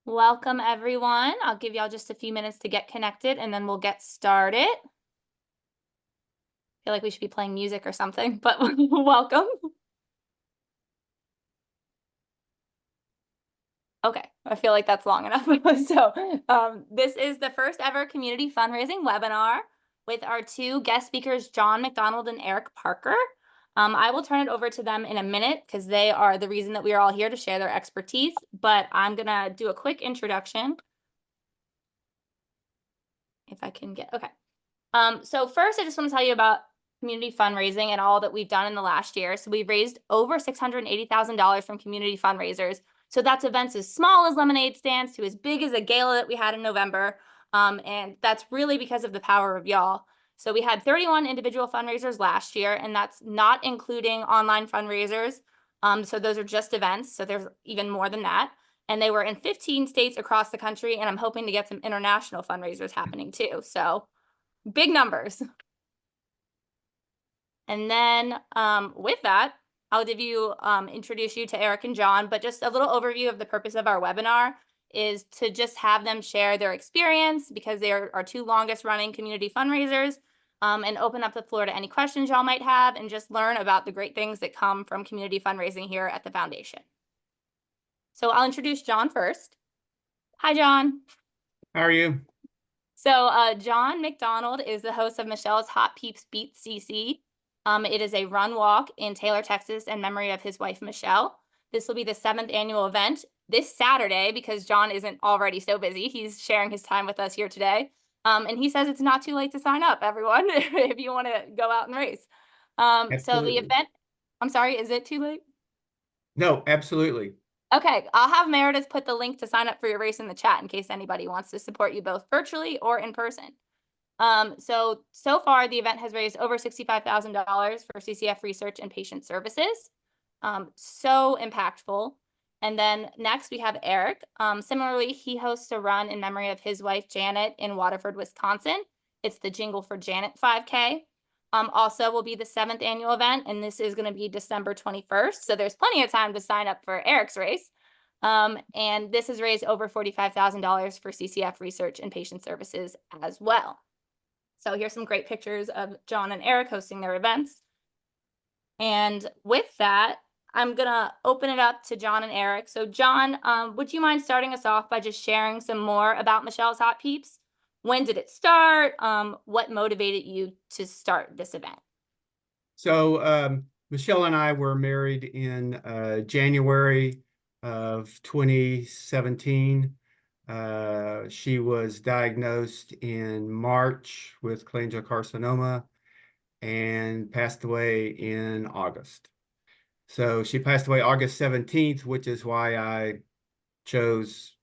Welcome, everyone. I'll give y'all just a few minutes to get connected and then we'll get started. I feel like we should be playing music or something, but welcome. Okay, I feel like that's long enough. This is the first ever community fundraising webinar with our two guest speakers, John McDonald and Eric Parker. I will turn it over to them in a minute because they are the reason that we are all here to share their expertise, but I'm gonna do a quick introduction. If I can get, okay. So first, I just want to tell you about community fundraising and all that we've done in the last year. So we've raised over $680,000 from community fundraisers. So that's events as small as lemonade stands to as big as a gala that we had in November. And that's really because of the power of y'all. So we had 31 individual fundraisers last year, and that's not including online fundraisers. So those are just events. So there's even more than that. And they were in 15 states across the country, and I'm hoping to get some international fundraisers happening too. So big numbers. And then with that, I'll introduce you to Eric and John, but just a little overview of the purpose of our webinar is to just have them share their experience because they are our two longest running community fundraisers, and open up the floor to any questions y'all might have and just learn about the great things that come from community fundraising here at the foundation. So I'll introduce John first. Hi, John. How are you? So John McDonald is the host of Michelle's Hot Peeps Beat CC. It is a run walk in Taylor, Texas, in memory of his wife, Michelle. This will be the 7th annual event this Saturday because John isn't already so busy. He's sharing his time with us here today. And he says it's not too late to sign up, everyone, if you want to go out and race. So the event, I'm sorry, is it too late? No, absolutely. Okay, I'll have Meredith put the link to sign up for your race in the chat in case anybody wants to support you both virtually or in person. So far, the event has raised over $65,000 for CCF research and patient services. So impactful. And then next we have Eric. Similarly, he hosts a run in memory of his wife, Janet, in Waterford, Wisconsin. It's the Jingle for Janet 5K. Also will be the 7th annual event, and this is going to be December 21st. So there's plenty of time to sign up for Eric's race. And this has raised over $45,000 for CCF research and patient services as well. So here's some great pictures of John and Eric hosting their events. And with that, I'm going to open it up to John and Eric. So John, would you mind starting us off by just sharing some more about Michelle's Hot Peeps? When did it start? What motivated you to start this event? So Michelle and I were married in January of 2017. She was diagnosed in March with cholangiocarcinoma and passed away in August. So she passed away August 17th, which is why I chose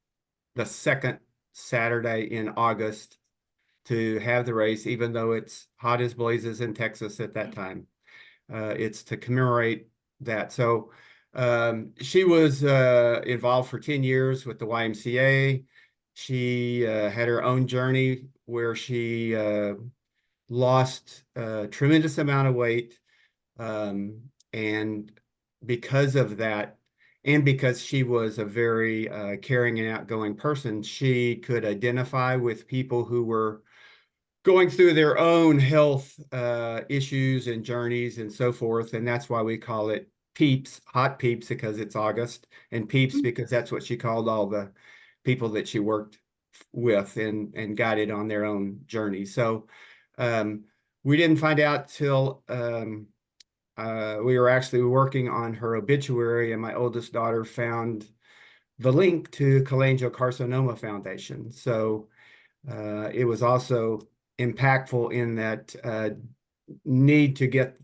the second Saturday in August to have the race, even though it's hot as blazes in Texas at that time. It's to commemorate that. So she was involved for 10 years with the YMCA. She had her own journey where she lost a tremendous amount of weight. And because of that, and because she was a very caring and outgoing person, she could identify with people who were going through their own health issues and journeys and so forth. And that's why we call it Peeps, Hot Peeps, because it's August, and Peeps because that's what she called all the people that she worked with and guided on their own journey. So we didn't find out till we were actually working on her obituary, and my oldest daughter found the link to Cholangiocarcinoma Foundation. So it was also impactful in that need to get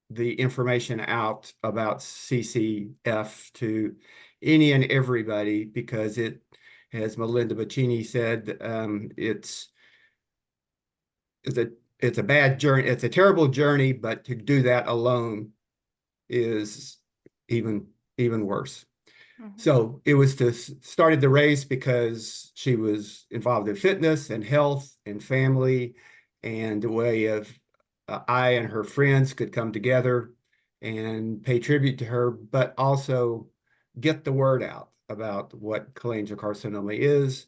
the information out about CCF to any and everybody, because it, as Melinda Bacchini said, it's a bad journey. It's a terrible journey, but to do that alone is even worse. So it was started the race because she was involved in fitness and health and family, and a way of I and her friends could come together and pay tribute to her, but also get the word out about what cholangiocarcinoma is.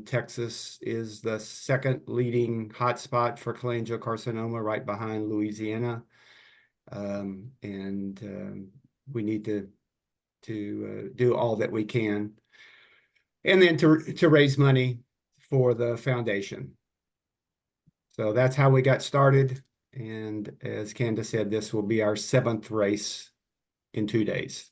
Texas is the second leading hotspot for cholangiocarcinoma, right behind Louisiana. We need to do all that we can, and then to raise money for the foundation. So that's how we got started. And as Candace said, this will be our 7th race in 2 days.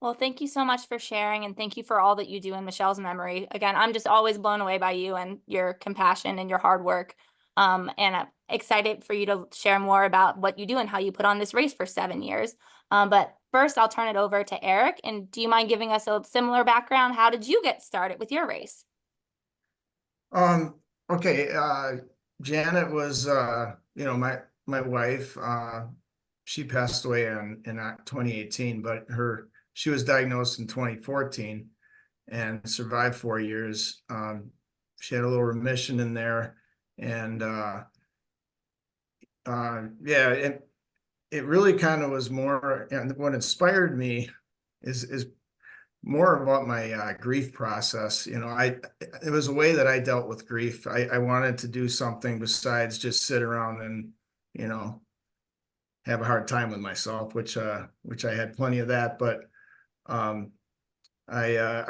Well, thank you so much for sharing, and thank you for all that you do in Michelle's memory. Again, I'm just always blown away by you and your compassion and your hard work. And I'm excited for you to share more about what you do and how you put on this race for 7 years. But first, I'll turn it over to Eric. And do you mind giving us a similar background? How did you get started with your race? Okay, Janet was, my wife. She passed away in 2018, but she was diagnosed in 2014 and survived 4 years. She had a little remission in there, and yeah, it really kind of was more, and what inspired me is more about my grief process. It was a way that I dealt with grief. I wanted to do something besides just sit around and, have a hard time with myself, which I had plenty of that. But I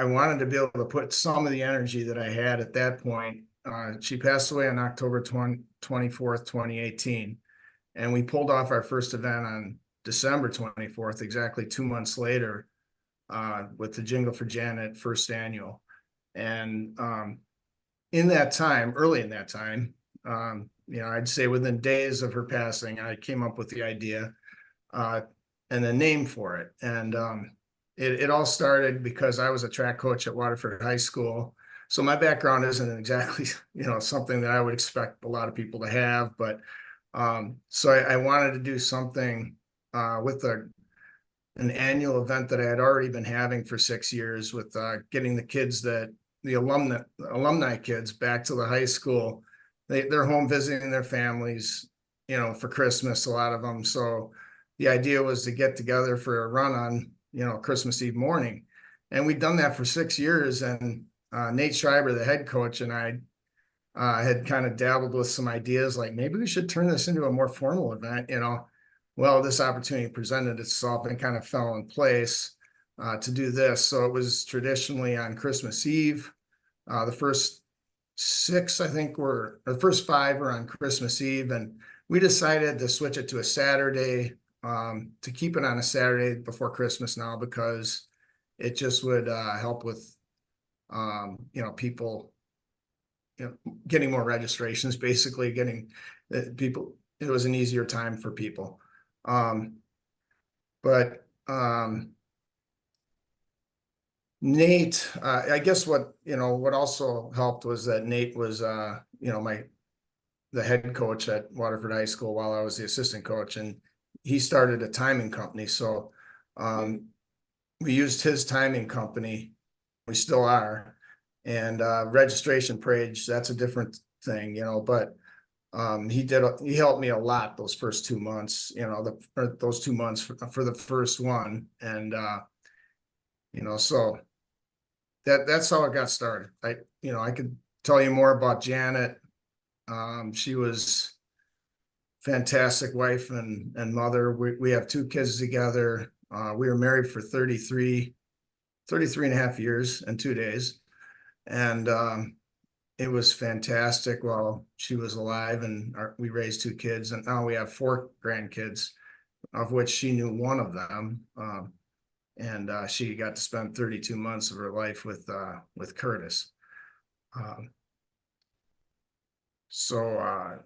wanted to be able to put some of the energy that I had at that point. She passed away on October 24th, 2018. And we pulled off our first event on December 24th, exactly 2 months later, with the Jingle for Janet first annual. And early in that time, I'd say within days of her passing, I came up with the idea and the name for it. And it all started because I was a track coach at Waterford High School. So my background isn't exactly, something that I would expect a lot of people to have. But so I wanted to do something with an annual event that I had already been having for 6 years, with getting the alumni kids back to the high school. They're home visiting their families, for Christmas, a lot of them. So the idea was to get together for a run on, Christmas Eve morning. And we'd done that for 6 years. And Nate Schreiber, the head coach, and I had kind of dabbled with some ideas, like maybe we should turn this into a more formal event. Well, this opportunity presented itself and kind of fell in place to do this. So it was traditionally on Christmas Eve. The first 6, I think, the first 5 were on Christmas Eve, and we decided to switch it to a Saturday, to keep it on a Saturday before Christmas now, because it just would help with, people, getting more registrations, basically getting people. It was an easier time for people. But Nate, I guess what also helped was that Nate was, the head coach at Waterford High School while I was the assistant coach, and he started a timing company. So we used his timing company. We still are. And registration page, that's a different thing, but he helped me a lot those first 2 months, those 2 months for the first one. And so that's how it got started. I could tell you more about Janet. She was fantastic wife and mother. We have 2 kids together. We were married for 33 and a half years and 2 days. And it was fantastic while she was alive, and we raised 2 kids, and now we have 4 grandkids, of which she knew one of them. And she got to spend 32 months of her life with Curtis.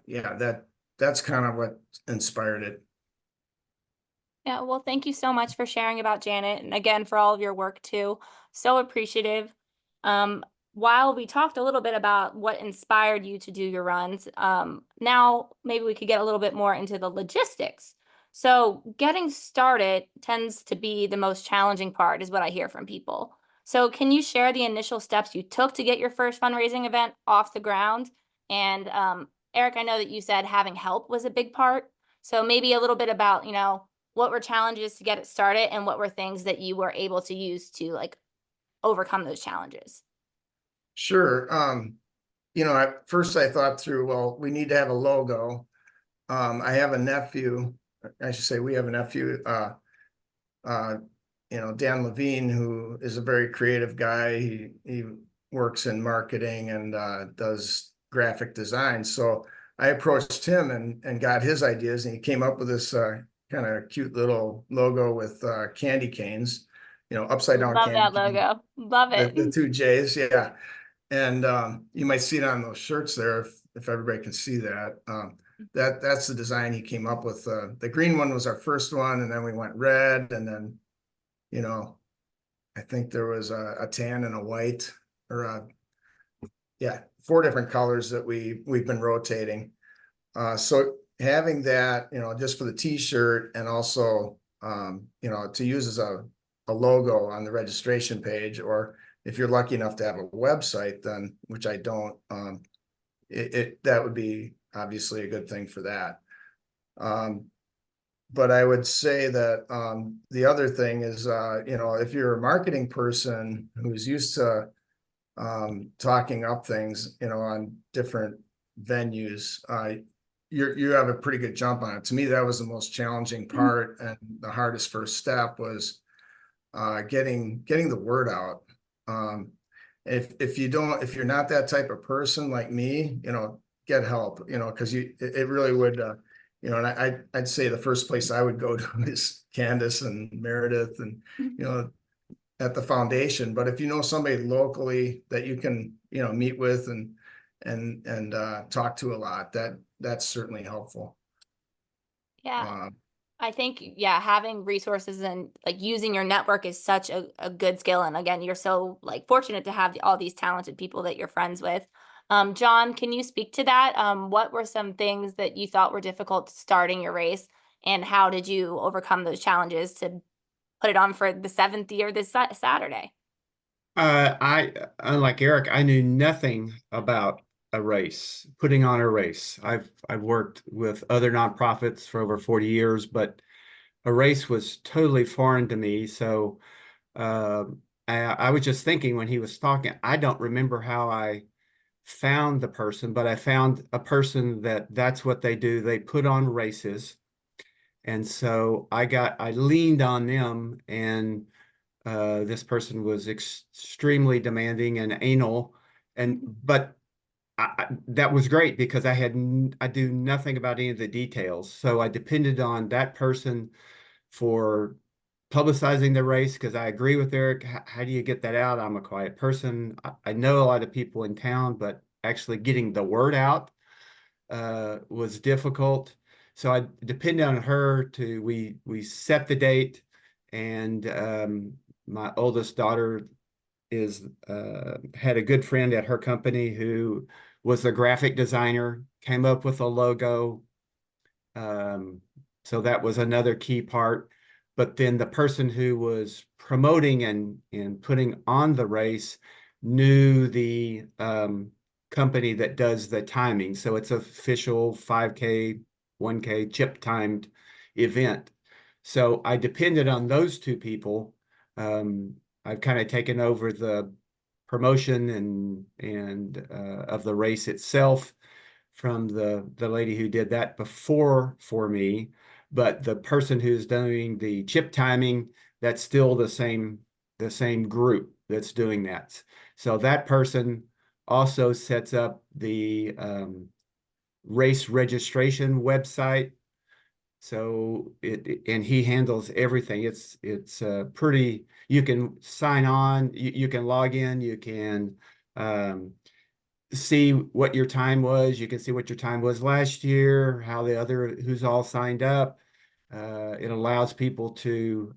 Yeah, that's kind of what inspired it. Yeah, well, thank you so much for sharing about Janet, and again, for all of your work too. So appreciative. While we talked a little bit about what inspired you to do your runs, now maybe we could get a little bit more into the logistics. So getting started tends to be the most challenging part, is what I hear from people. So can you share the initial steps you took to get your first fundraising event off the ground? And Eric, I know that you said having help was a big part. So maybe a little bit about, what were challenges to get it started, and what were things that you were able to use to like overcome those challenges? Sure. You know, at first I thought through, well, we need to have a logo. I have a nephew, I should say we have a nephew, uh, you know, Dan Levine, who is a very creative guy. He works in marketing and does graphic design. So I approached him and got his ideas, and he came up with this kind of cute little logo with candy canes, you know, upside down Love candy that canes, logo. Love it. the two J's, yeah. And you might see it on those shirts there if everybody can see that. That's the design he came up with. The green one was our first one, and then we went red, and then, you know, I think there was a tan and a white, or yeah, 4 different colors that we've been rotating. So having that, you know, just for the t-shirt, and also you know, to use as a logo on the registration page, or if you're lucky enough to have a website, then, which I don't, that would be obviously a good thing for that. But I would say that the other thing is, you know, if you're a marketing person who's used to talking up things, you know, on different venues, you have a pretty good jump on it. To me, that was the most challenging part, and the hardest first step was getting the word out. If you're not that type of person like me, you know, get help, you know, because it really would, you know, and I'd say the first place I would go to is Candace and Meredith, and, you know, at the foundation. But if you know somebody locally that you can, you know, meet with and talk to a lot, that's certainly helpful. Yeah. I think, yeah, having resources and like using your network is such a good skill. And again, you're so like fortunate to have all these talented people that you're friends with. John, can you speak to that? What were some things that you thought were difficult starting your race, and how did you overcome those challenges to put it on for the 7th year this Saturday? Unlike Eric, I knew nothing about a race, putting on a race. I've worked with other nonprofits for over 40 years, but a race was totally foreign to me. So I was just thinking when he was talking, I don't remember how I found the person, but I found a person that's what they do. They put on races. And so I leaned on them, and this person was extremely demanding and anal, but that was great because I do nothing about any of the details. So I depended on that person for publicizing the race, because I agree with Eric. How do you get that out? I'm a quiet person. I know a lot of people in town, but actually getting the word out was difficult. So I depended on her we set the date, and my oldest daughter had a good friend at her company who was the graphic designer, came up with a logo. So that was another key part. But then the person who was promoting and putting on the race knew the company that does the timing. So it's official 5K, 1K chip timed event. So I depended on those two people. I've kind of taken over the promotion and of the race itself from the lady who did that before for me, but the person who's doing the chip timing, that's still the same group that's doing that. So that person also sets up the race registration website. So and he handles everything. It's pretty, you can sign on, you can log in, you can see what your time was. You can see what your time was last year, how the other, who's all signed up. It allows people to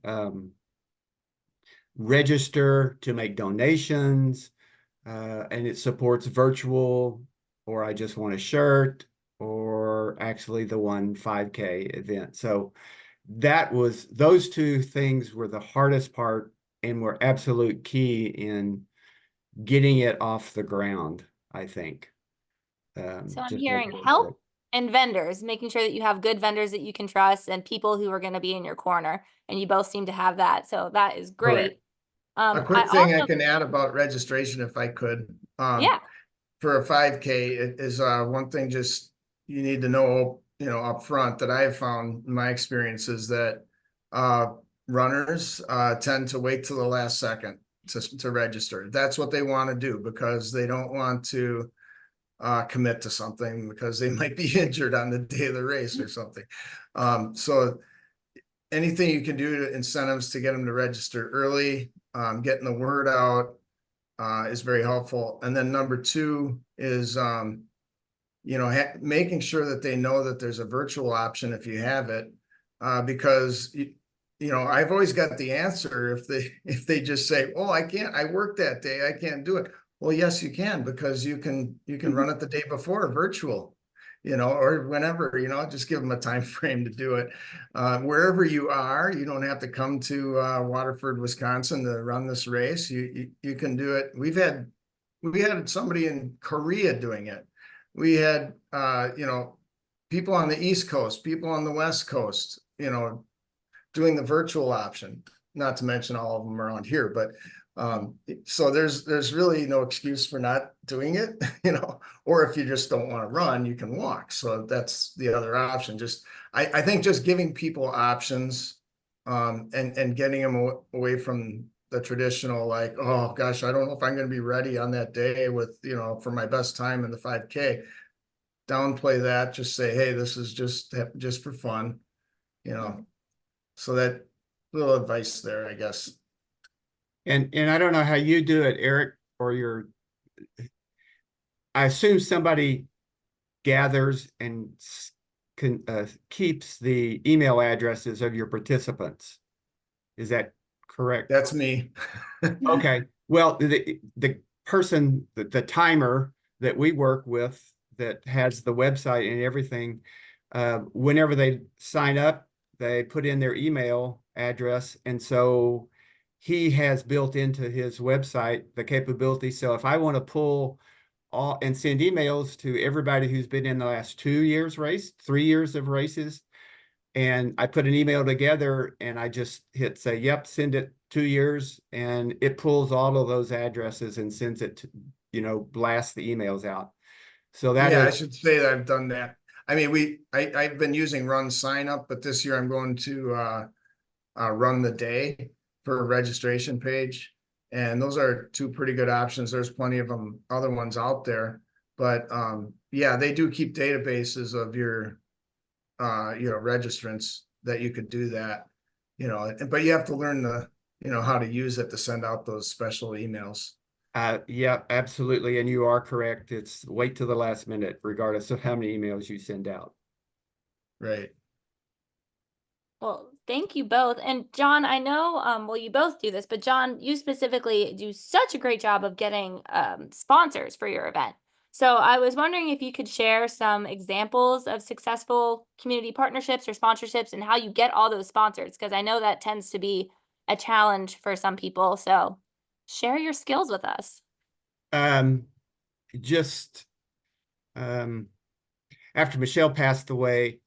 register, to make donations, and it supports virtual, or I just want a shirt, or actually the 5K event. So those two things were the hardest part and were absolute key in getting it off the ground, I think. So I'm Just hearing making it help, work. And vendors, making sure that you have good vendors that you can trust and people who are going to be in your corner. And you both seem to have that. So that is great. A I quick thing I also, can add about registration, if I could. yeah, For a 5K, it is one thing just you need to know, up front that I have found in my experience is that runners tend to wait till the last second to register. That's what they want to do because they don't want to commit to something because they might be injured on the day of the race or something. So anything you can do to incentives to get them to register early, getting the word out is very helpful. And then number two is, making sure that they know that there's a virtual option if you have it, because I've always got the answer if they just say, "Oh, I can't. I work that day. I can't do it." Well, yes, you can because you can run it the day before virtual, or whenever, just give them a time frame to do it. Wherever you are, you don't have to come to Waterford, Wisconsin to run this race. You can do it. We had somebody in Korea doing it. We had people on the East Coast, people on the West Coast, doing the virtual option, not to mention all of them around here, but so there's really no excuse for not doing it, or if you just don't want to run, you can walk. So that's the other option. I think just giving people options, and getting them away from the traditional, like, oh gosh, I don't know if I'm going to be ready on that day with, for my best time in the 5K. Downplay that, just say, hey, this is just for fun, so that little advice there, I guess. And I don't know how you do it, Eric, or I assume somebody gathers and keeps the email addresses of your participants. Is that correct? That's me. Okay. Well, the person, the timer that we work with that has the website and everything, whenever they sign up, they put in their email address. And so he has built into his website the capability. So if I want to pull all and send emails to everybody who's been in the last 2 years race, 3 years of races, and I put an email together and I just hit say, yep, send it 2 years, and it pulls all of those addresses and sends it to, blast the emails out. So that Yeah, I is, should say that I've done that. I mean, I've been using Run Sign Up, but this year I'm going to Run the Day for a registration page. And those are two pretty good options. There's plenty of other ones out there. But yeah, they do keep databases of your registrants that you could do that, but you have to learn how to use it to send out those special emails. yeah, absolutely. And you are correct. It's wait till the last minute, regardless of how many emails you send out. Right. well, thank you both. And John, I know, well, you both do this, but John, you specifically do such a great job of getting sponsors for your event. So I was wondering if you could share some examples of successful community partnerships or sponsorships and how you get all those sponsors, because I know that tends to be a challenge for some people. So share your skills with us. Just after Michelle passed away,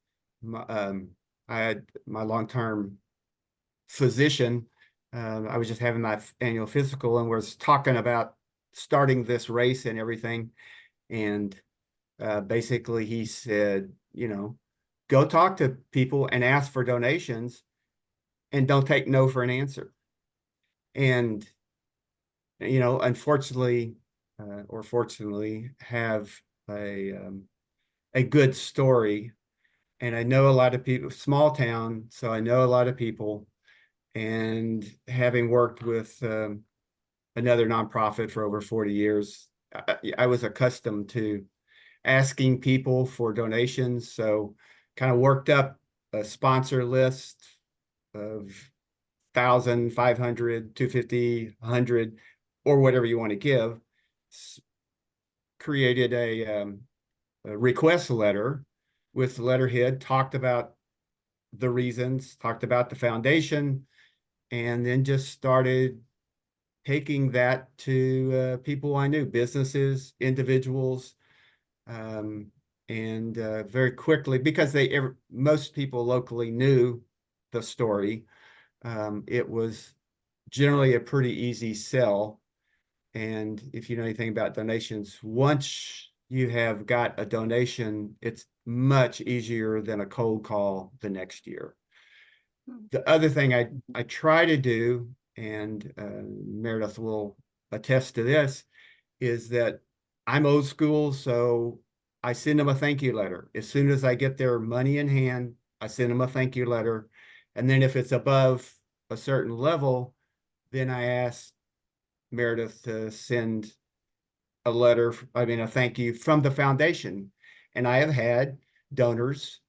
I had my long-term physician. I was just having my annual physical and was talking about starting this race and everything. And basically he said, go talk to people and ask for donations and don't take no for an answer. And, unfortunately, or fortunately, have a good story. And I know a lot of people, small town, so I know a lot of people. And having worked with another nonprofit for over 40 years, I was accustomed to asking people for donations. So kind of worked up a sponsor list of 1,000, 500, 250, 100, or whatever you want to give. Created a request letter with the letterhead, talked about the reasons, talked about the foundation, and then just started taking that to people I knew, businesses, individuals, and very quickly, because most people locally knew the story, it was generally a pretty easy sell. And if you know anything about donations, once you have got a donation, it's much easier than a cold call the next year. The other thing I try to do, and Meredith will attest to this, is that I'm old school, so I send them a thank you letter. As soon as I get their money in hand, I send them a thank you letter. And then if it's above a certain level, then I ask Meredith to send a letter, a thank you from the foundation. And I have had donors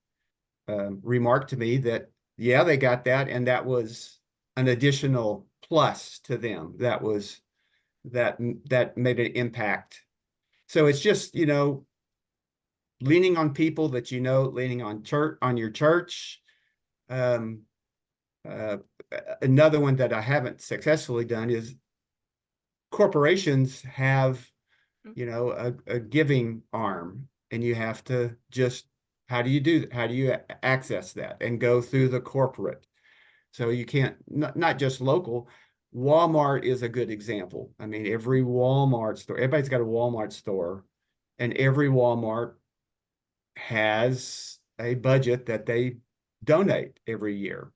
remark to me that, yeah, they got that, and that was an additional plus to them. That made an impact. So it's just, leaning on people that leaning on your church. Another one that I haven't successfully done is corporations have, a giving arm, and you have to just, how do you access that and go through the corporate? So you can't, not just local. Walmart is a good example. I mean, every Walmart store, everybody's got a Walmart store, and every Walmart has a budget that they donate every year.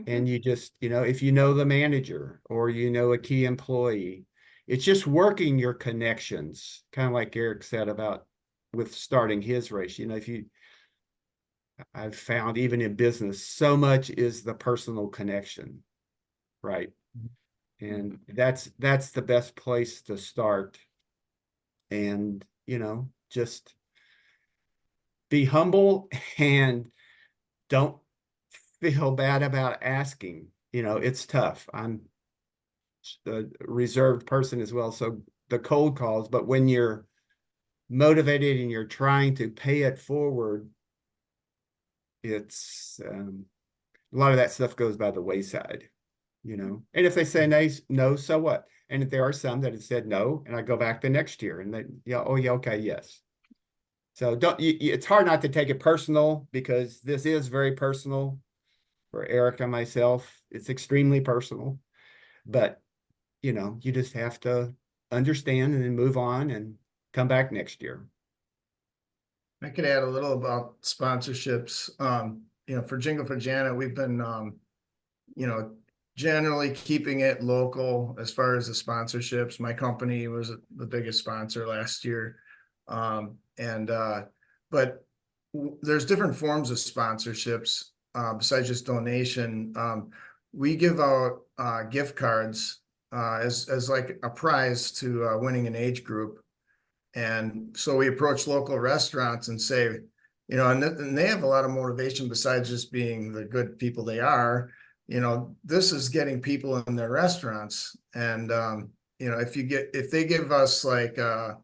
And you just, if you know the manager or a key employee, it's just working your connections, kind of like Eric said about with starting his race. I've found even in business, so much is the personal connection, right? And that's the best place to start. And, just be humble and don't feel bad about asking. It's tough. I'm a reserved person as well, so the cold calls, but when you're motivated and you're trying to pay it forward, it's a lot of that stuff goes by the wayside, and if they say no, so what? And if there are some that have said no, and I go back the next year and then, oh yeah, okay, yes. So it's hard not to take it personal, because this is very personal for Eric and myself. It's extremely personal, but you just have to understand and then move on and come back next year. I could add a little about sponsorships. For Jingle for Janet, we've been, generally keeping it local as far as the sponsorships. My company was the biggest sponsor last year. But there's different forms of sponsorships besides just donation. We give out gift cards as like a prize to winning an age group. And so we approach local restaurants and say, and they have a lot of motivation besides just being the good people they are. This is getting people in their restaurants. And, if they give us like a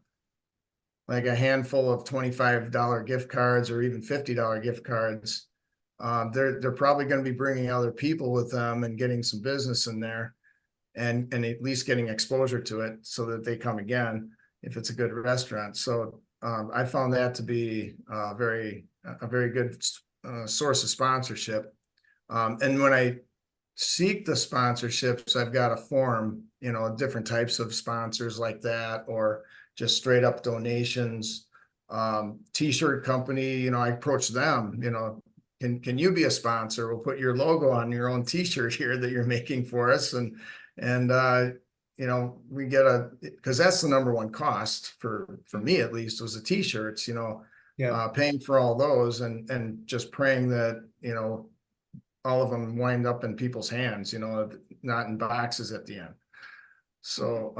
handful of $25 gift cards or even $50 gift cards, they're probably going to be bringing other people with them and getting some business in there, and at least getting exposure to it so that they come again if it's a good restaurant. So I found that to be a very good source of sponsorship. And when I seek the sponsorships, I've got a form, different types of sponsors like that, or just straight up donations. T-shirt company, I approach them, can you be a sponsor? We'll put your logo on your own T-shirt here that you're making for us. And we get because that's the number one cost for me, at least, was the T-shirts, paying for all those and just praying that, all of them wind up in people's hands, not in boxes at the end. So,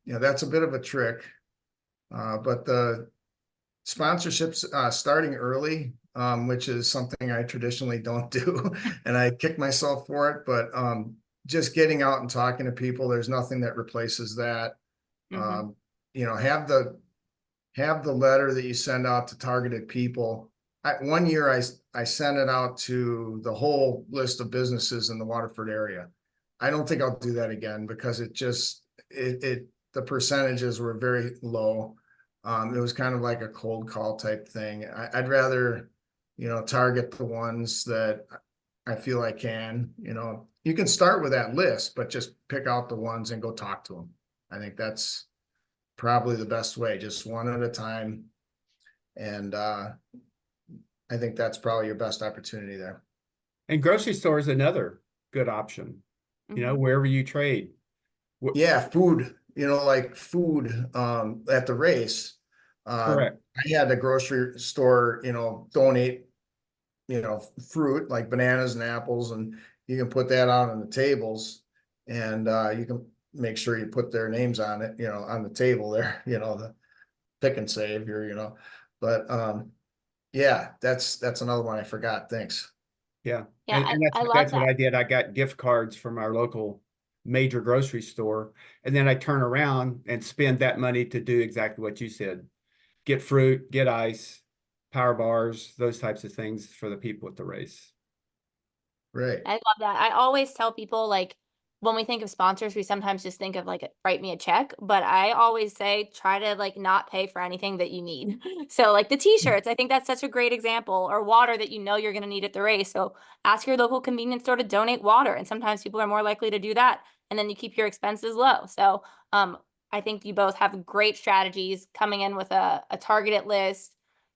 that's a bit of a trick. But the sponsorships starting early, which is something I traditionally don't do, and I kick myself for it, but just getting out and talking to people, there's nothing that replaces that. Have the letter that you send out to targeted people. One year I sent it out to the whole list of businesses in the Waterford area. I don't think I'll do that again, because the percentages were very low. It was kind of like a cold call type thing. I'd rather, target the ones that I feel I can, you can start with that list, but just pick out the ones and go talk to them. I think that's probably the best way, just one at a time. And I think that's probably your best opportunity there. And grocery store is another good option, wherever you trade. Yeah, food, like food at the race. Correct. I had the grocery store, donate, fruit like bananas and apples, and you can put that out on the tables, and you can make sure you put their names on it, on the table there, the pick and save here, but yeah, that's another one I forgot. Thanks. Yeah. Yeah, And I love that's what that. I did. I got gift cards from our local major grocery store. And then I turn around and spend that money to do exactly what you said. Get fruit, get ice, power bars, those types of things for the people at the race. Right. I love that. I always tell people, like, when we think of sponsors, we sometimes just think of like, write me a check, but I always say try to like not pay for anything that you need. So like the t-shirts, I think that's such a great example, or water that you know you're going to need at the race. So ask your local convenience store to donate water, and sometimes people are more likely to do that, and then you keep your expenses low. So I think you both have great strategies coming in with a targeted list,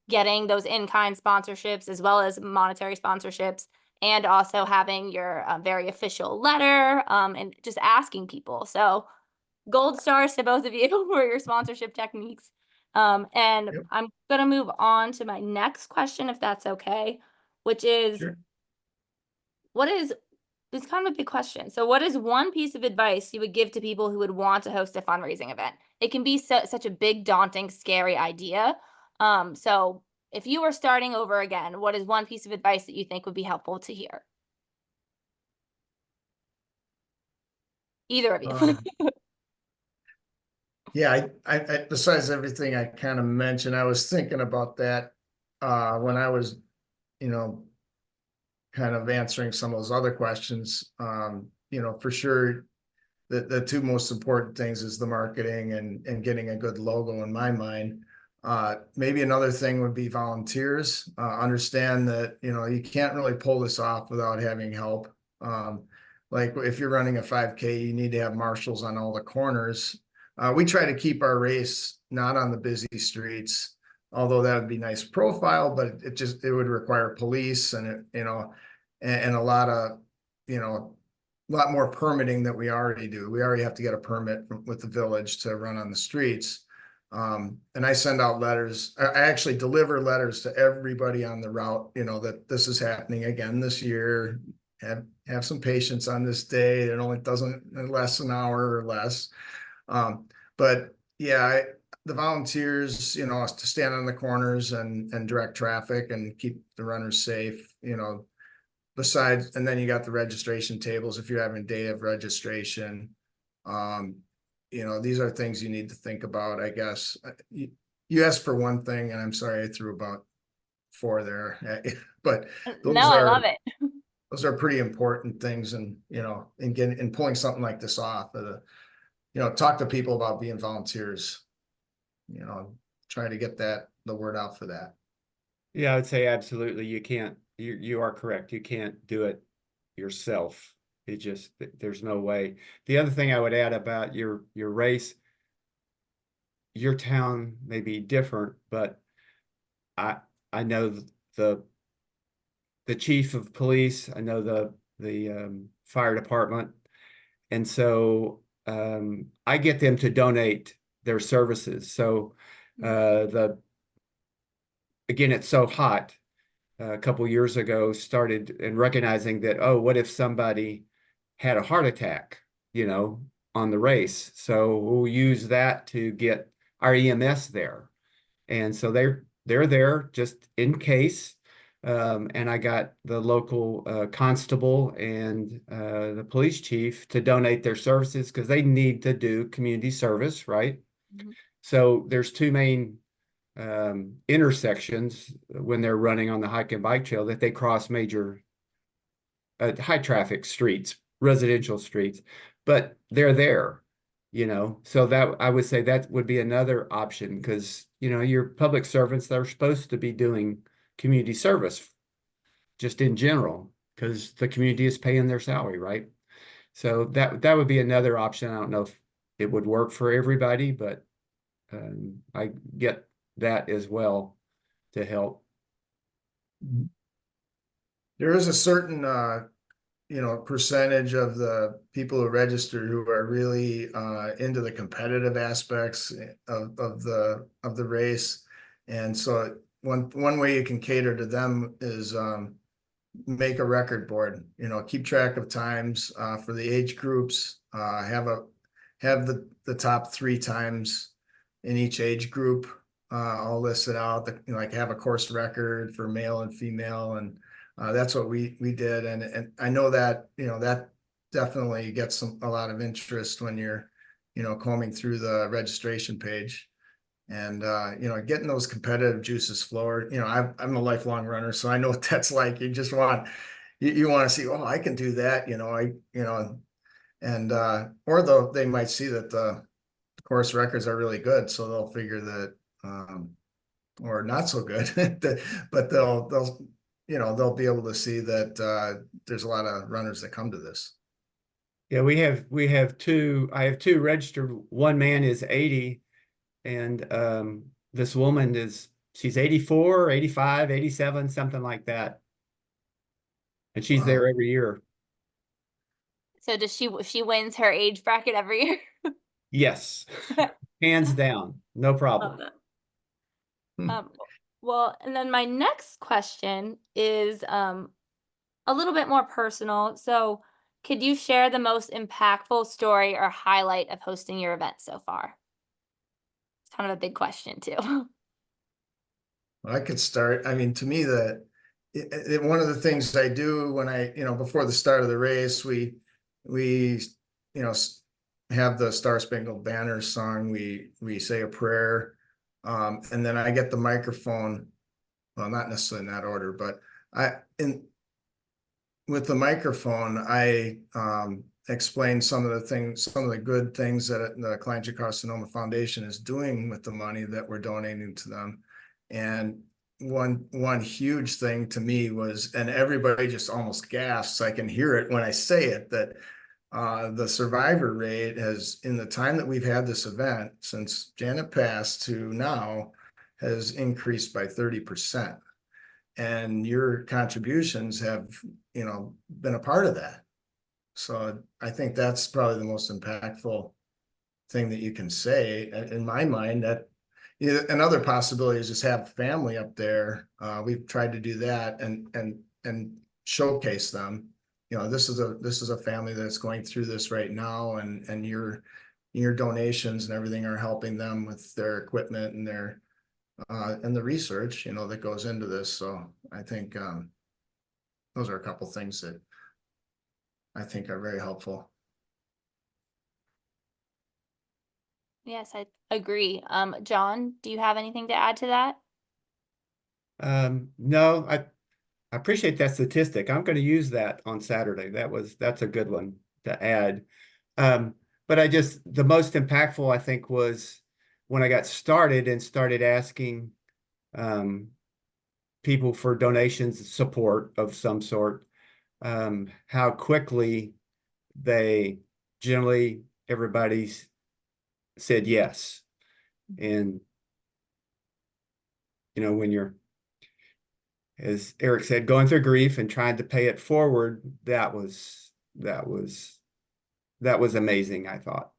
getting those in-kind sponsorships as well as monetary sponsorships, and also having your very official letter and just asking people. So gold stars to both of you for your sponsorship techniques. And Yep. I'm going to move on to my next question, if that's okay, which is, Sure. it's kind of a big question. So what is one piece of advice you would give to people who would want to host a fundraising event? It can be such a big, daunting, scary idea. So if you were starting over again, what is one piece of advice that you think would be helpful to hear? Either of you. Yeah, I besides everything I kind of mentioned, I was thinking about that when I was, you know, kind of answering some of those other questions. For sure, the two most important things is the marketing and getting a good logo in my mind. Maybe another thing would be volunteers. Understand that, you can't really pull this off without having help. Like if you're running a 5K, you need to have marshals on all the corners. We try to keep our race not on the busy streets, although that would be nice profile, but it would require police and a lot of, a lot more permitting that we already do. We already have to get a permit with the village to run on the streets. And I send out letters. I actually deliver letters to everybody on the route, that this is happening again this year. Have some patience on this day. It only doesn't last an hour or less. But yeah, the volunteers, to stand on the corners and direct traffic and keep the runners safe, besides, and then you got the registration tables if you're having a day of registration. These are things you need to think about, I guess. You asked for one thing, and I'm sorry I threw about 4 there, but No, those I are love it. those are pretty important things, and in pulling something like this off. Talk to people about being volunteers. Try to get the word out for that. Yeah, I would say absolutely. You can't, you are correct. You can't do it yourself. It just, there's no way. The other thing I would add about your race, your town may be different, but I know the chief of police, I know the fire department, and so I get them to donate their services. So again, it's so hot. A couple years ago, started and recognizing that, oh, what if somebody had a heart attack, on the race? So we'll use that to get our EMS there. And so they're there just in case. And I got the local constable and the police chief to donate their services because they need to do community service, right? Mm-hmm. So there's 2 main intersections when they're running on the hike and bike trail that they cross major high traffic streets, residential streets, but they're there. So that I would say that would be another option because, your public servants, they're supposed to be doing community service just in general because the community is paying their salary, right? So that would be another option. I don't know if it would work for everybody, but I get that as well to help. There is a certain percentage of the people who register who are really into the competitive aspects of the race. And so one way you can cater to them is make a record board, keep track of times for the age groups, have the top 3 times in each age group all listed out, like have a course record for male and female, and that's what we did. And I know that, that definitely gets a lot of interest when you're, combing through the registration page. And getting those competitive juices flowing. I'm a lifelong runner, so I know what that's like. You just want you want to see, oh, I can do that, and or they might see that the course records are really good, so they'll figure that or not so good, but they'll be able to see that there's a lot of runners that come to this. Yeah, we have two. I have 2 registered. One man is 80. And this woman she's 84, 85, 87, something like that. And she's there every year. So does she wins her age bracket every year? Yes, hands down, no problem. Love that. Well, and then my next question is a little bit more personal. So could you share the most impactful story or highlight of hosting your event so far? It's kind of a big question too. I could start. I mean, to me, one of the things I do when before the start of the race, we have the Star Spangled Banner song. We say a prayer, and then I get the microphone. Well, not necessarily in that order, but with the microphone, I explain some of the good things that the Cholangiocarcinoma Foundation is doing with the money that we're donating to them. And one huge thing to me was, and everybody just almost gasps, I can hear it when I say it, that the survivor rate has, in the time that we've had this event, since Janet passed to now, has increased by 30%. And your contributions have, been a part of that. So I think that's probably the most impactful thing that you can say. In my mind, that another possibility is just have family up there. We've tried to do that and showcase them. This is a family that's going through this right now, and your donations and everything are helping them with their equipment and their and the research, that goes into this. So I think those are a couple things that I think are very helpful. Yes, I agree. John, do you have anything to add to that? No, I appreciate that statistic. I'm going to use that on Saturday. That's a good one to add. But the most impactful, I think, was when I got started and started asking people for donations, support of some sort, how quickly everybody said yes. And, when you're, as Eric said, going through grief and trying to pay it forward, that was amazing, I thought.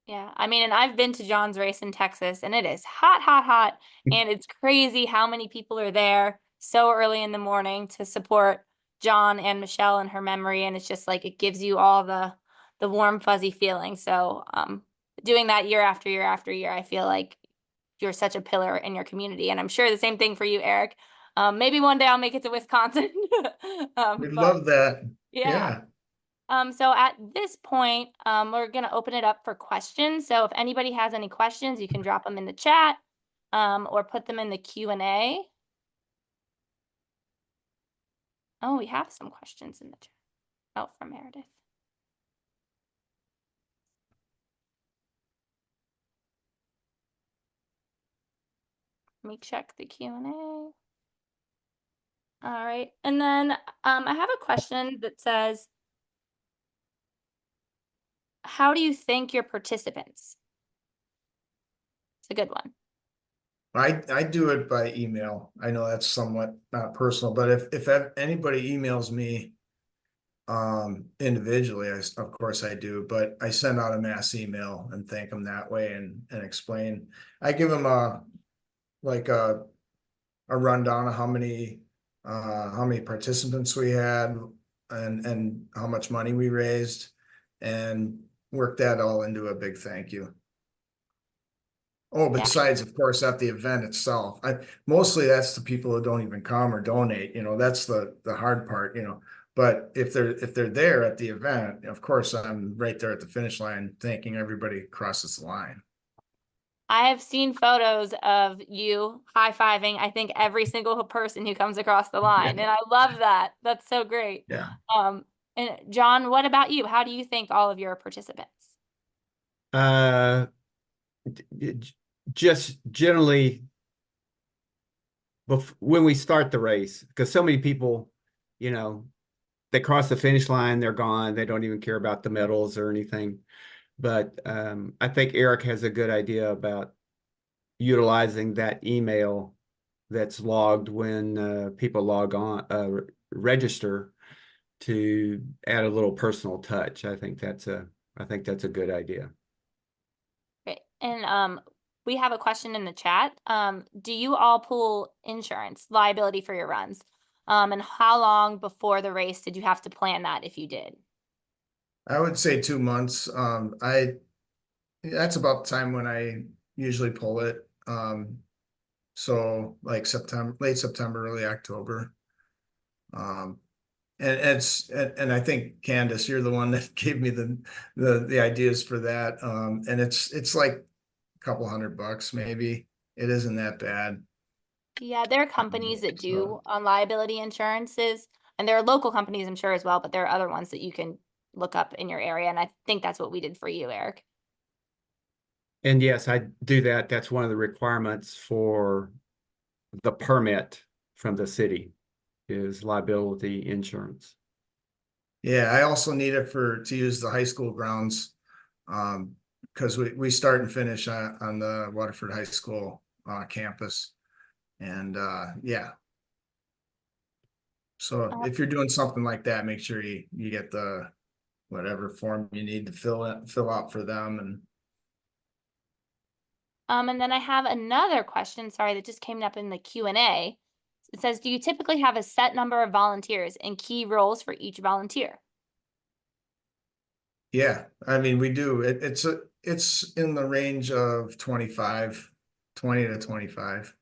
Yeah, I mean, and I've been to John's race in Texas, and it is hot, hot, hot. And it's crazy how many people are there so early in the morning to support John and Michelle in her memory. And it's just like, it gives you all the warm, fuzzy feeling. So doing that year after year after year, I feel like you're such a pillar in your community. And I'm sure the same thing for you, Eric. Maybe one day I'll make it to Wisconsin. We'd love that. Yeah. So at this point, we're going to open it up for questions. So if anybody has any questions, you can drop them in the chat or put them in the Q&A. Oh, we have some questions in the chat. Oh, from Meredith. Let me check the Q&A. All right. And then I have a question that says, how do you thank your participants? It's a good one. I do it by email. I know that's somewhat not personal, but if anybody emails me individually, of course I do, but I send out a mass email and thank them that way and explain. I give them like a rundown of how many participants we had and how much money we raised, and work that all into a big thank you. Oh, Yeah. besides, of course, at the event itself, mostly that's the people who don't even come or donate, that's the hard part, but if they're there at the event, of course, I'm right there at the finish line thanking everybody crosses the line. I have seen photos of you high-fiving, I think, every single person who comes across the line. And I love that. That's so great. Yeah. And John, what about you? How do you thank all of your participants? Just generally when we start the race, because so many people, they cross the finish line, they're gone, they don't even care about the medals or anything. But I think Eric has a good idea about utilizing that email that's logged when people log on, register, to add a little personal touch. I think that's a good idea. Great. And we have a question in the chat. Do you all pool insurance liability for your runs? And how long before the race did you have to plan that if you did? I would say 2 months. That's about the time when I usually pull it. So like late September, early October. And I think Candace, you're the one that gave me the ideas for that. And it's like a couple $100 maybe. It isn't that bad. Yeah, there are companies that do So, on liability insurances, and there are local companies, I'm sure, as well, but there are other ones that you can look up in your area. And I think that's what we did for you, Eric. And yes, I do that. That's one of the requirements for the permit from the city is liability insurance. yeah, I also need it to use the high school grounds. Because we start and finish on the Waterford High School campus. And yeah. So if you're doing something like that, make sure you get the whatever form you need to fill out for them. And then I have another question, sorry, that just came up in the Q&A. It says, do you typically have a set number of volunteers and key roles for each volunteer? Yeah, I mean, we do. It's in the range of 20 to 25.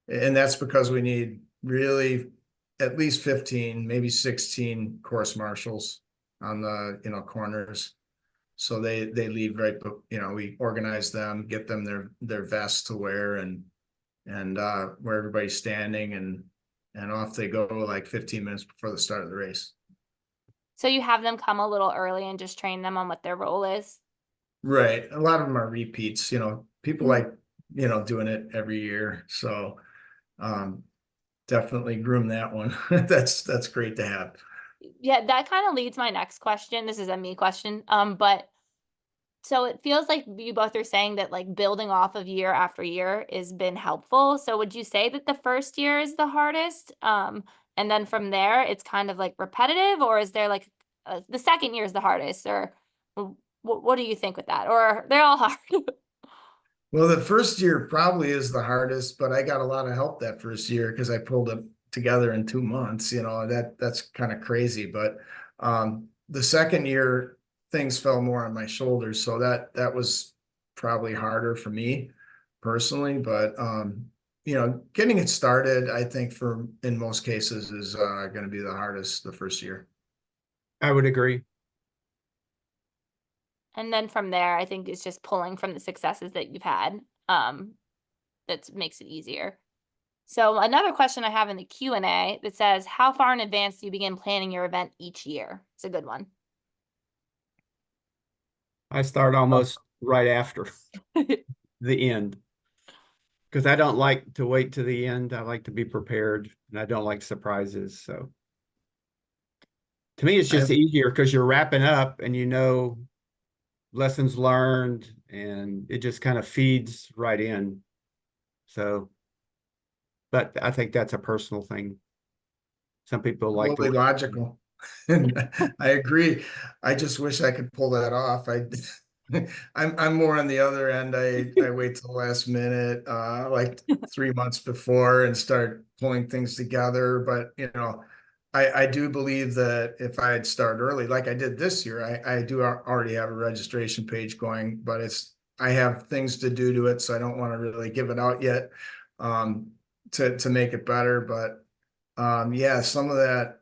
And that's because we need really at least 15, maybe 16 course marshals on the, corners. So they lead right, but we organize them, get them their vests to wear and where everybody's standing and off they go like 15 minutes before the start of the race. So you have them come a little early and just train them on what their role is? Right. A lot of them are repeats, people like, doing it every year. So definitely groom that one. That's great to have. Yeah, that kind of leads my next question. This is a me question. But so it feels like you both are saying that like building off of year after year has been helpful. So would you say that the first year is the hardest? And then from there, it's kind of like repetitive, or is there like the second year is the hardest, or what do you think with that? Or they're all hard? Well, the first year probably is the hardest, but I got a lot of help that first year because I pulled it together in 2 months. That's kind of crazy. But the second year, things fell more on my shoulders, so that was probably harder for me personally. But getting it started, I think in most cases is going to be the hardest the first year. I would agree. And then from there, I think it's just pulling from the successes that you've had. That makes it easier. So another question I have in the Q&A that says, how far in advance do you begin planning your event each year? It's a good one. I start almost right after the end. because I don't like to wait to the end. I like to be prepared, and I don't like surprises. So to me, it's just I've, easier because you're wrapping up and you know lessons learned, and it just kind of feeds right in. So, but I think that's a personal thing. Some people like to totally wait. logical. And I agree. I just wish I could pull that off. I'm more on the other end. I wait till the last minute, like 3 months before and start pulling things together. But I do believe that if I had started early, like I did this year, I do already have a registration page going, but I have things to do to it, so I don't want to really give it out yet, to make it better. But yeah, some of that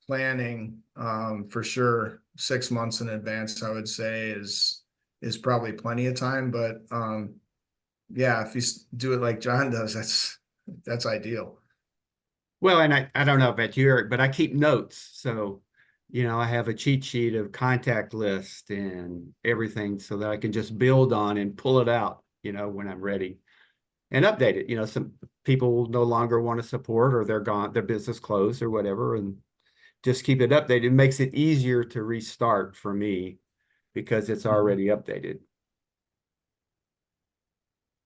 planning, for sure, 6 months in advance, I would say is probably plenty of time. But yeah, if you do it like John does, that's ideal. Well, and I don't know about you, Eric, but I keep notes. So, I have a cheat sheet of contact list and everything so that I can just build on and pull it out, when I'm ready and update it. Some people no longer want to support or they're gone, their business closed or whatever, and just keep it updated. It makes it easier to restart for me because it's already updated.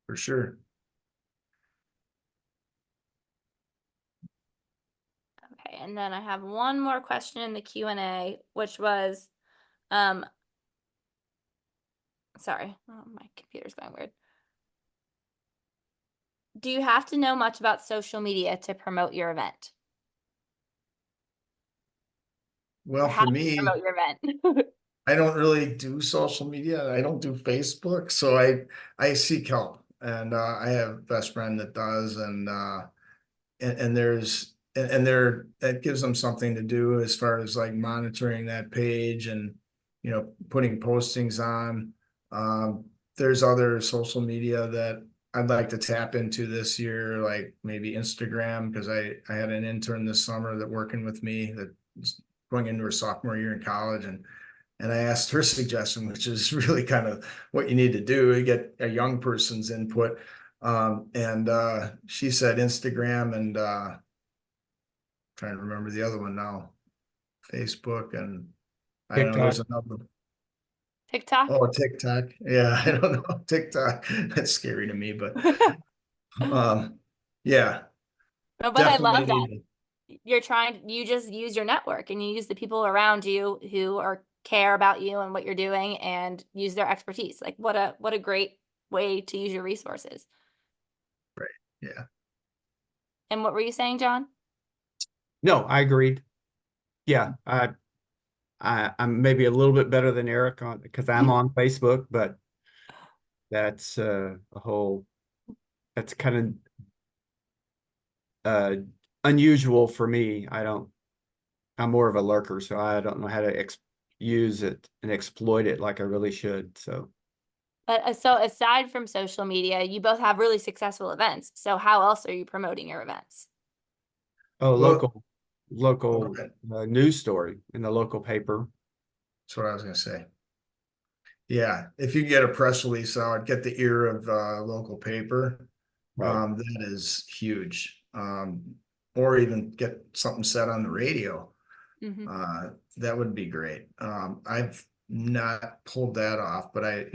For sure. Okay, and then I have one more question in the Q&A, which was, sorry, oh, my computer's going weird. Do you have to know much about social media to promote your event? Well, Or how for to me, promote your event? I don't really do social media. I don't do Facebook, so I seek help, and I have a best friend that does, and there's and there that gives them something to do as far as like monitoring that page and putting postings on. There's other social media that I'd like to tap into this year, like maybe Instagram, because I had an intern this summer that working with me that's going into her sophomore year in college, and I asked her suggestion, which is really kind of what you need to do to get a young person's input. And she said Instagram and trying to remember the other one now, Facebook, and I don't know, TikTok. there's another one. TikTok? Oh, TikTok. Yeah, I don't know. TikTok. That's scary to me, but yeah, No, but I definitely love that. need You just use your network and you use the people around you who care about you and what you're doing and use their expertise. Like what a great way to use your resources. yeah. And what were you saying, John? No, I agreed. Yeah, I'm maybe a little bit better than Eric on because I'm on Facebook, but that's that's kind of unusual for me. I'm more of a lurker, so I don't know how to use it and exploit it like I really should. So, But so aside from social media, you both have really successful events. So how else are you promoting your events? oh, Well, local okay. news story in the local paper. That's what I was gonna say. Yeah, if you get a press release out, get the ear of local paper, Right. that is huge. Or even get something said on the radio. Mm-hmm. That would be great. I've not pulled that off, but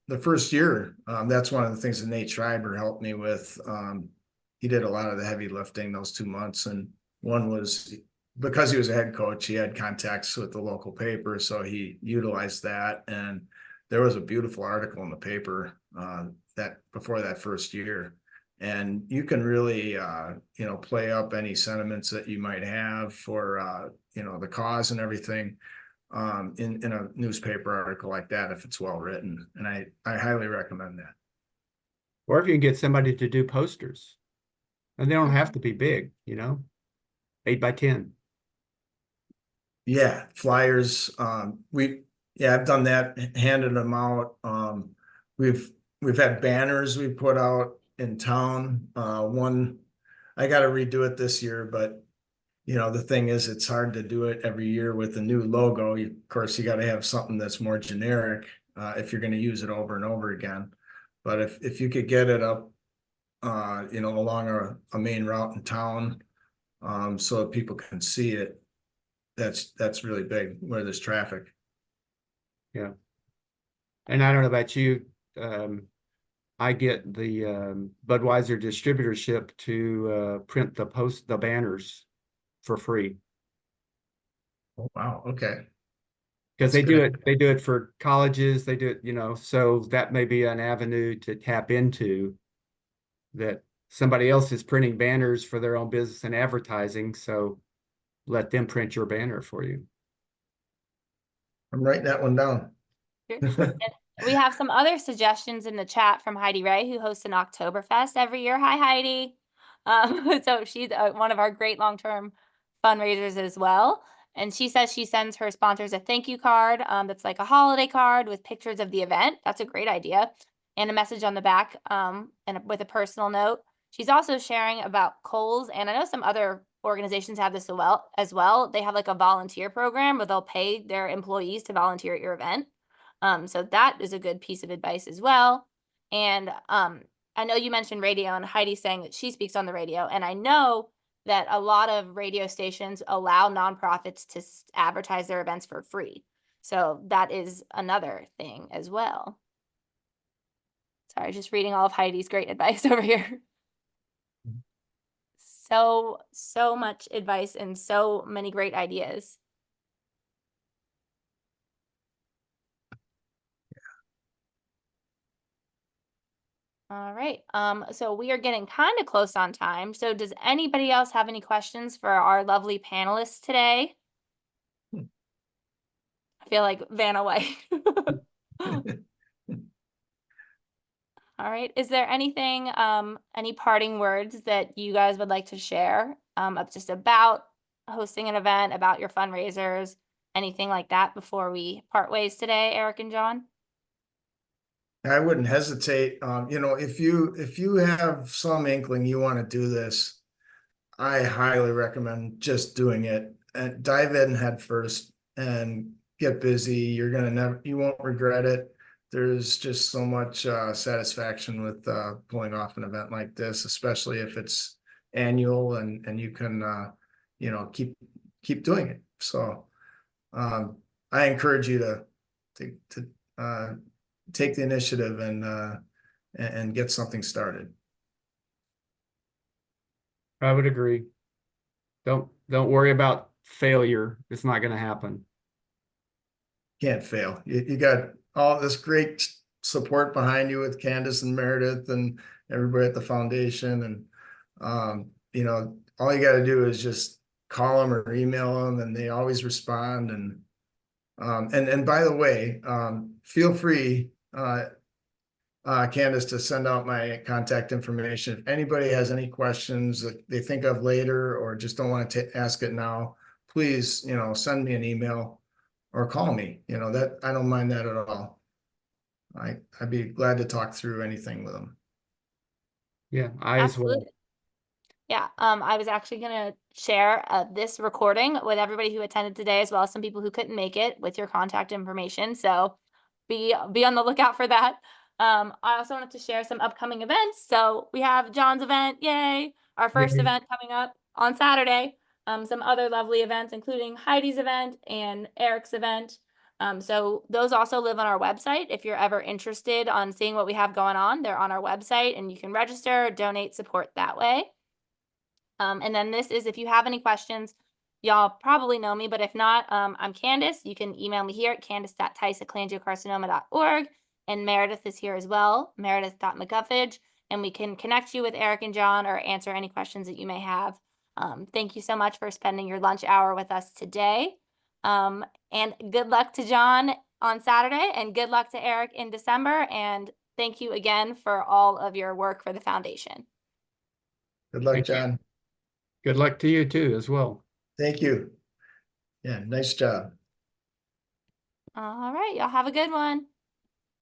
the first year, that's one of the things that Nate Schreiber helped me with. He did a lot of the heavy lifting those 2 months, and one was because he was a head coach, he had contacts with the local paper, so he utilized that. And there was a beautiful article in the paper that before that first year. And you can really, play up any sentiments that you might have for, the cause and everything in a newspaper article like that if it's well written. And I highly recommend that. Or if you can get somebody to do posters, and they don't have Mm-hmm. to be big, 8 by 10. Yeah, flyers. I've done that, handed them out. We've we've had banners we put out in town. One, I got to redo it this year, but the thing is, it's hard to do it every year with a new logo. Of course, you got to have something that's more generic if you're going to use it over and over again. But if you could get it up along a main route in town, so that people can see it. That's really big where there's traffic. Yeah. And I don't know about you, I get the Budweiser distributorship to print the banners for free. Oh, wow, okay. Because That's they great. do it for colleges, they do it, so that may be an avenue to tap into, that somebody else is printing banners for their own business and advertising, so let them print your banner for you. I'm writing that one down. Sure. And we have some other suggestions in the chat from Heidi Ray, who hosts an Oktoberfest every year. Hi, Heidi. So she's one of our great long-term fundraisers as well. And she says she sends her sponsors a thank you card that's like a holiday card with pictures of the event. That's a great idea. And a message on the back and with a personal note. She's also sharing about Kohl's, and I know some other organizations have this as well. They have like a volunteer program where they'll pay their employees to volunteer at your event. So that is a good piece of advice as well. And I know you mentioned radio, and Heidi's saying that she speaks on the radio, and I know that a lot of radio stations allow nonprofits to advertise their events for free. So that is another thing as well. Sorry, just reading all of Heidi's great advice over here. So much advice and so many great ideas. All right. So we are getting kind of close on time. So does anybody else have any questions for our lovely panelists today? I feel like Vanna White. All right. Is there anything, any parting words that you guys would like to share just about hosting an event, about your fundraisers, anything like that before we part ways today, Eric and John? I wouldn't hesitate. If you have some inkling you want to do this, I highly recommend just doing it and dive in head first and get busy. You won't regret it. There's just so much satisfaction with pulling off an event like this, especially if it's annual and you can keep doing it. So I encourage you to take the initiative and get something started. I would agree. Don't worry about failure. It's not going to happen. Can't fail. You got all this great support behind you with Candace and Meredith and everybody at the foundation. And, all you got to do is just call them or email them, and they always respond. And by the way, feel free, Candace, to send out my contact information. If anybody has any questions that they think of later or just don't want to ask it now, please, send me an email or call me. That I don't mind that at all. I'd be glad to talk through anything with them. Yeah, I as well. Absolutely. Yeah, I was actually going to share this recording with everybody who attended today, as well as some people who couldn't make it, with your contact information. So be on the lookout for that. I also wanted to share some upcoming events. So we have John's event, yay! Our first Yay. event coming up on Saturday. Some other lovely events, including Heidi's event and Eric's event. So those also live on our website. If you're ever interested on seeing what we have going on, they're on our website, and you can register, donate, support that way. And then this is, if you have any questions, y'all probably know me, but if not, I'm Candace. You can email me here at candace.tice@cholangiocarcinoma.org. And Meredith is here as well, meredith.mcguffage. And we can connect you with Eric and John or answer any questions that you may have. Thank you so much for spending your lunch hour with us today. And good luck to John on Saturday, and good luck to Eric in December. And thank you again for all of your work for the foundation. Good luck, Thank you. John. Good luck to you too, as well. Thank you. Yeah, nice job. All right, y'all have a good one.